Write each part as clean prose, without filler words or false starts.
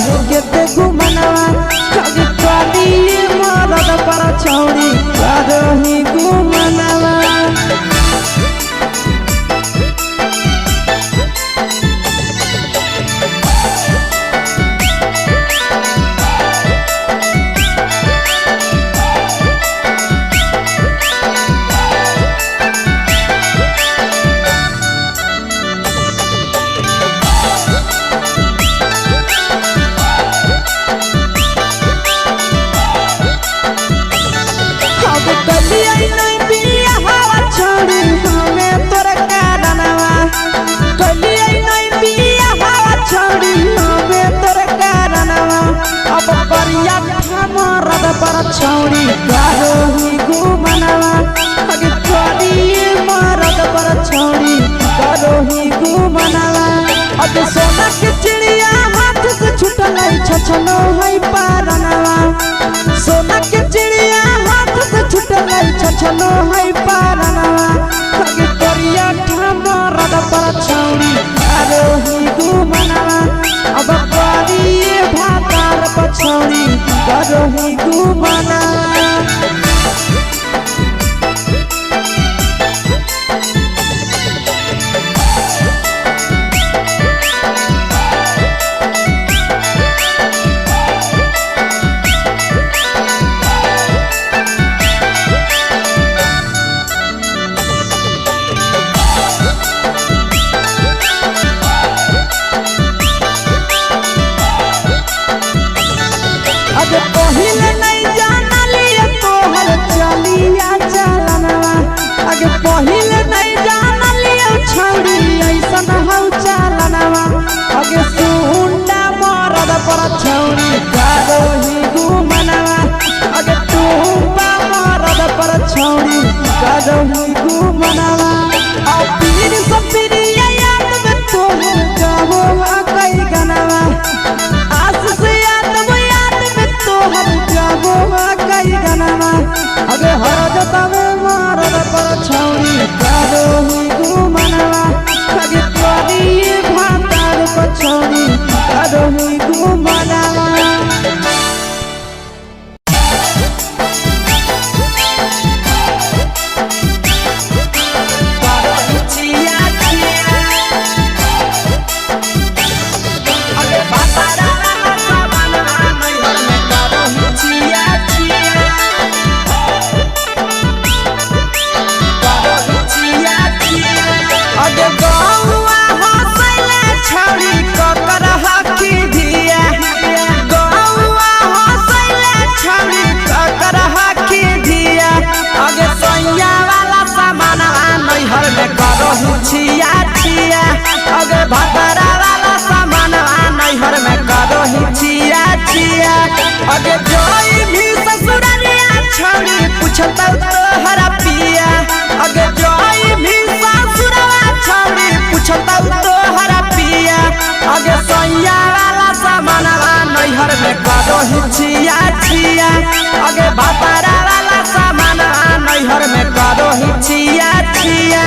के देखू मनवा कभी कभी मरद पर छौड़ी करही घुमनवा पर छौड़ी करही घुमनवा अगे करिए मरद पर छौड़ी करही घुमनवा अगे सोना के चिड़िया हाथ से छूटल छछनो है पारनवा सोना के चिड़िया हाथ से छूटल छछनो है पारनवा अगे करिया मरद पर छौड़ी करही घुमनवा अब करिए भातार पर छौड़ी करही घुमनवा अगे पहिले नहीं जानलिए तोहर चलिया चलनवा अगे पहिले नहीं जानलिए छौड़ी ऐसन हौ चलनवा अगे सुंडा मरद पर छौड़ी करही घुमनवा अगे टूपा मरद पर छौड़ी करही घुमनवा आ पीर सब पीरिया याद में तोहर गाववा कई गनवा आस से कई गनवा अगे हरदतवे मरद पर छौड़ी करही घुमनवा अगे करिए भातार पर छौड़ी करही घुमनवा छिया छिया अगे भतरा वाला सामान नैहर में करही छिया छिया अगे जोई भी ससुरालिया छौड़ी पूछत तोहरा पिया अगे जोई भी ससुरवा छौड़ी पूछत तोहरा पिया अगे सैया वाला सामान नैहर में करही छिया छिया अगे भतरा वाला सामान नैहर में करही छिया छिया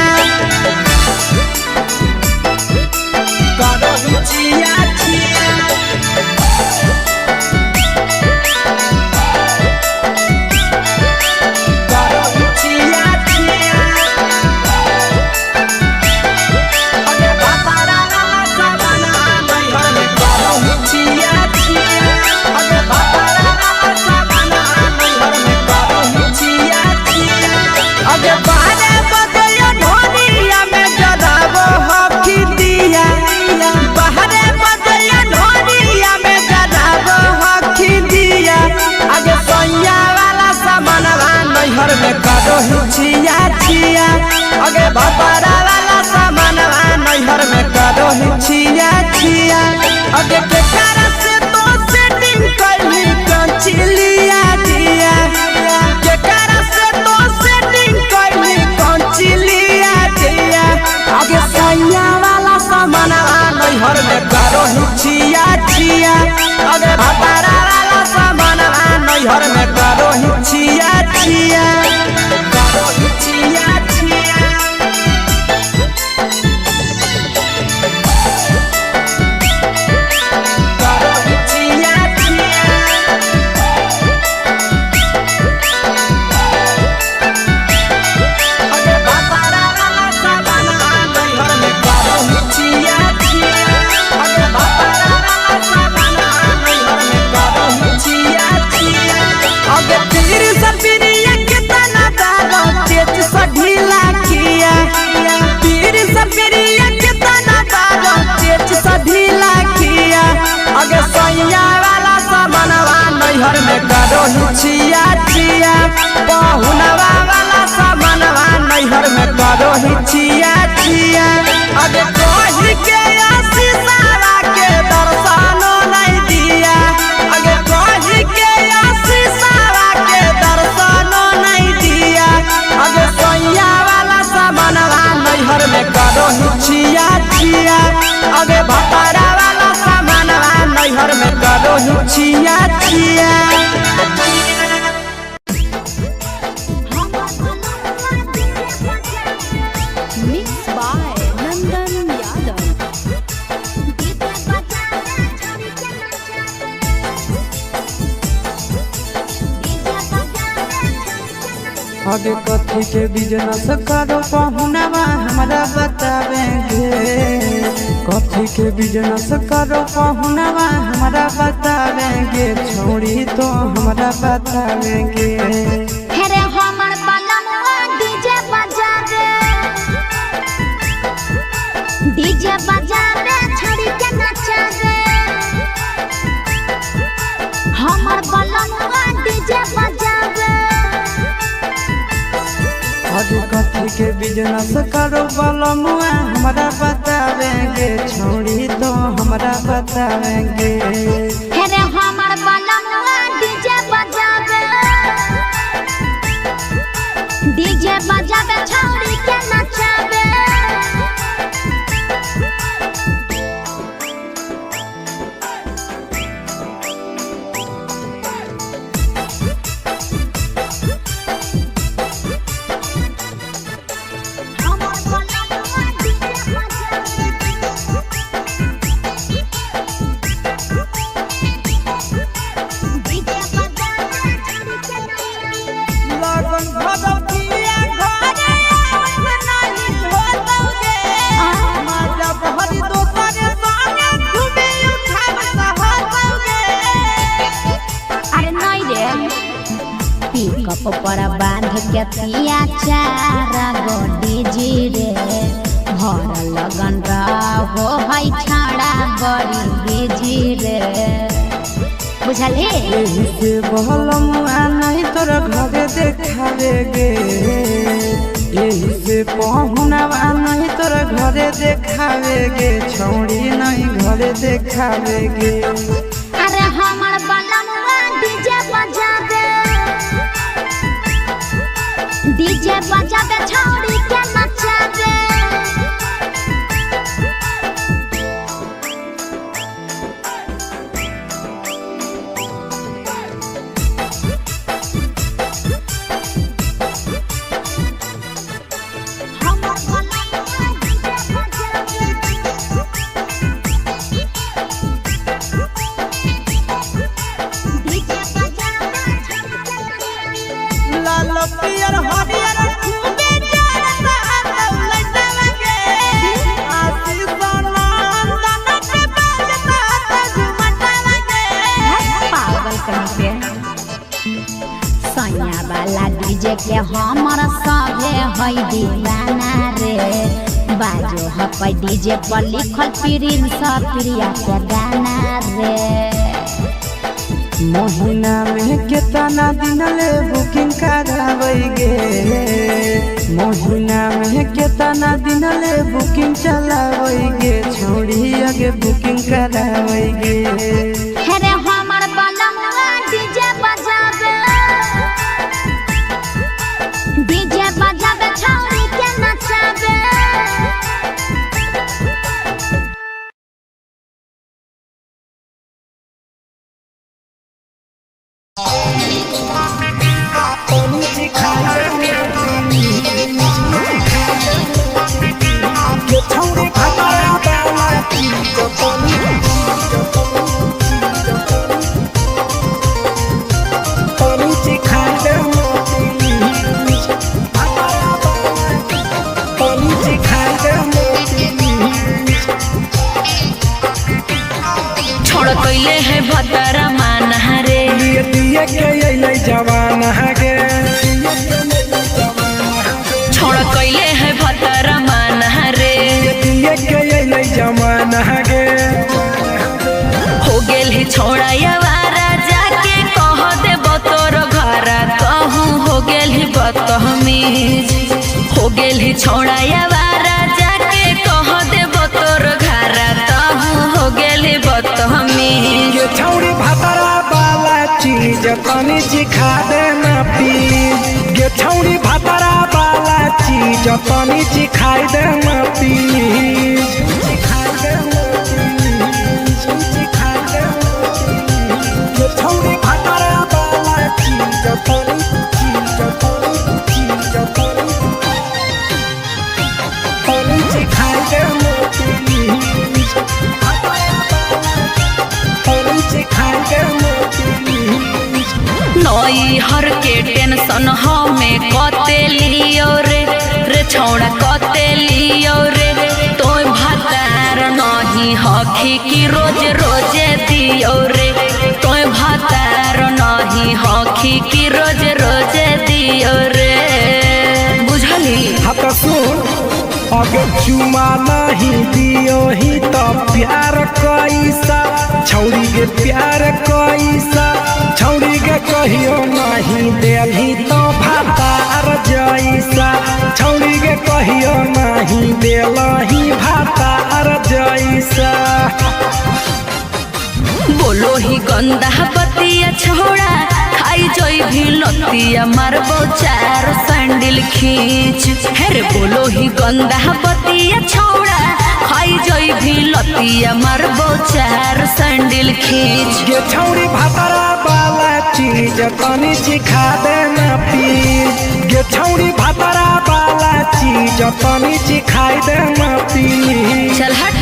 छिया छिया करही छिया छिया अगे भतरा वाला सामान नैहर में करही छिया छिया अगे भतरा वाला सामान नैहर में करही छिया छिया अगे बारे बदलिया ढोलिया में जलावो हकी दिया बाहरे बदलिया ढोलिया में जलावो हकी दिया आगे सैया वाला सामान नैहर में करही छिया छिया आगे भतरा वाला सामान नैहर में करही छिया छिया आगे के cara से तो सेटिंग करही कंचिलिया दिया के cara से तो सेटिंग करही कंचिलिया दिया आगे सैया वाला सामान नैहर में करही छिया छिया आगे भतरा वाला सामान नैहर में करही छिया छिया करही छिया छिया नैहर में करो हिचिया चिया पहुनवा वाला सामानवा नैहर में करो हिचिया चिया अगे कही के आशीषवा के दर्शनो नहीं दिया अगे कही के आशीषवा के दर्शनो नहीं दिया अगे सोया वाला सामानवा नैहर में करो हिचिया चिया अगे भतारा वाला सामानवा नैहर में करो हिचिया चिया आगे कथी के बिजनेस करो पहुनवा हमरा बतावेंगे कथी के बिजनेस करो पहुनवा हमरा बतावेंगे छोड़ी तो हमरा बतावेंगे हेरे हमर बलनुआ डीजे बजावे छड़ी के नचावे हमर बलनुआ डीजे बजावे आगे कथी के बिजनेस करो बलमुआ हमरा बतावेंगे छोड़ी तो हमरा बतावेंगे हेरे हमर बलनुआ डीजे बजावे छड़ी के नचावे पर बांध के पिया चारा गोडी जी रे भर लगन रहो है छाड़ा बड़ी बीजी रे बुझली यही से बलमुआ नहीं तोर घरे देखावेगे यही से पहुनवा नहीं तोर घरे देखावेगे छोड़ी नहीं घरे देखावेगे अरे हमर बलमुआ डीजे बजावे छौड़ी के नचावे पियर हरियर खूबे जरता लइटा लगे आशीष नंदन के बजता झुमटा लगे पागल कहीं पे सैया वाला डीजे के हमर सभे है दीवाना रे बाजो है डीजे पर लिखल प्रिंस प्रिया के गाना रे महीना में कितना दिन ले बुकिंग करावेगे महीना में कितना दिन ले बुकिंग चलावेगे छोड़ी आगे बुकिंग करावेगे हेरे हमर बलमुआ डीजे बजावे छौड़ी के नचावे कैले है भतरा मान रे दिए के जवान गे छोड़ कैले है भतरा मान रे दिए के जवान गे हो गेल है छोड़ा यारा जाके कह जल्दी छोड़ाया वारा जाके कह देबो तोर घरा तहु हो गेली बतहमी ये छौड़ी भातारा वाला चीज तनी चिखा दे ना प्लीज ये छौड़ी भातारा वाला चीज तनी चिखाई दे ना प्लीज चिखाई दे ना प्लीज चिखाई दे ये छौड़ी भातारा वाला चीज तनी चिखाई दे ना प्लीज चिखाई दे ना प्लीज नई हर के टेंशन हमें कते लियो रे छौड़ा कते लियो रे तोय भातार नहीं हखी की रोज रोजे दियो रे तोय भातार नहीं हखी की रोज रोजे दियो रे बुझली हाथ सुन अगर चुमा नहीं दियो ही तो प्यार कैसा छौड़ी के प्यार कैसा छौड़ी के कहियो नहीं देलही तो भातार जैसा छौड़ी के कहियो नहीं देलही भातार जैसा बोलो ही गंदा बतिया छोड़ा खाई जोई भी लतिया मारबो चार सैंडल खींच हेरे बोलो ही गंदा बतिया छोड़ा खाई जोई भी लतिया मारबो चार सैंडल खींच ये छौड़ी भातारा वाला चीज तनी चिखा दे ना प्लीज ये छौड़ी भातारा वाला चीज तनी चिखाई दे ना प्लीज चल हट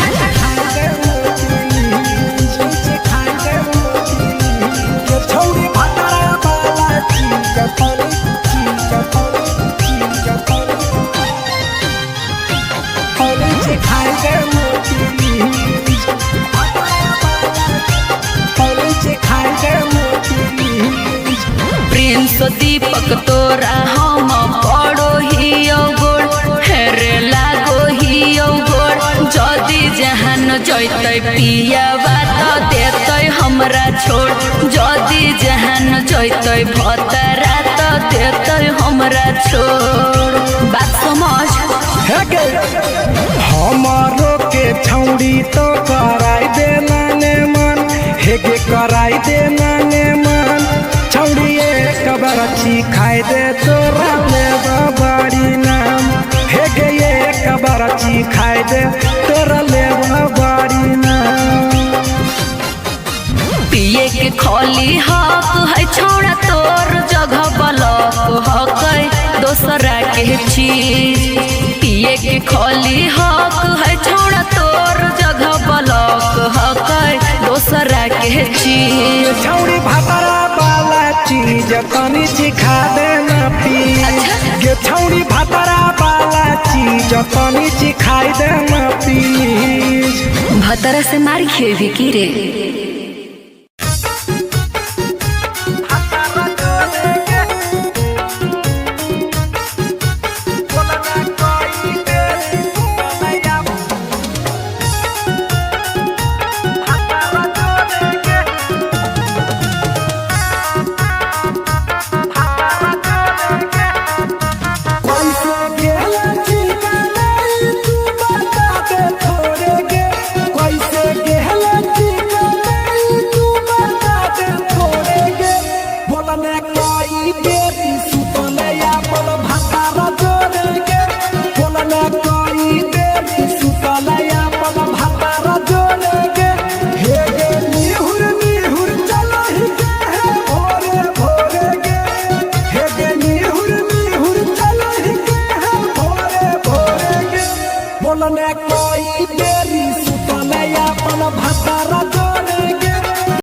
प्रिंस दीपक तोरा हम पड़ो ही गोड़ हेरे लागो ही गोड़ जदी जहान जैते पिया बात देते हमरा छोड़ जदी जहान जैते भतरा तो देते हमरा छोड़ बात समझ हमारो के छौड़ी तो कराई दे नाने मन हेगे कराई दे नाने मन छौड़ी एक बार चिखाई दे तोरा लेबा बाड़ी नाम हेगे एक बार चिखाई दे तोरा लेबा बाड़ी नाम पिए के खोली हक है छोड़ा तोर जगह बलक हक दोसरा के चीज पिए के खोली हक है छोड़ा तोर जगह बलक हक दोसरा के चीज छौड़ी भातारा वाला चीज तनी चिखा दे ना प्लीज ये छौड़ी भातारा वाला चीज तनी चिखाई दे ना प्लीज भतरा से मारी खेवी की रे।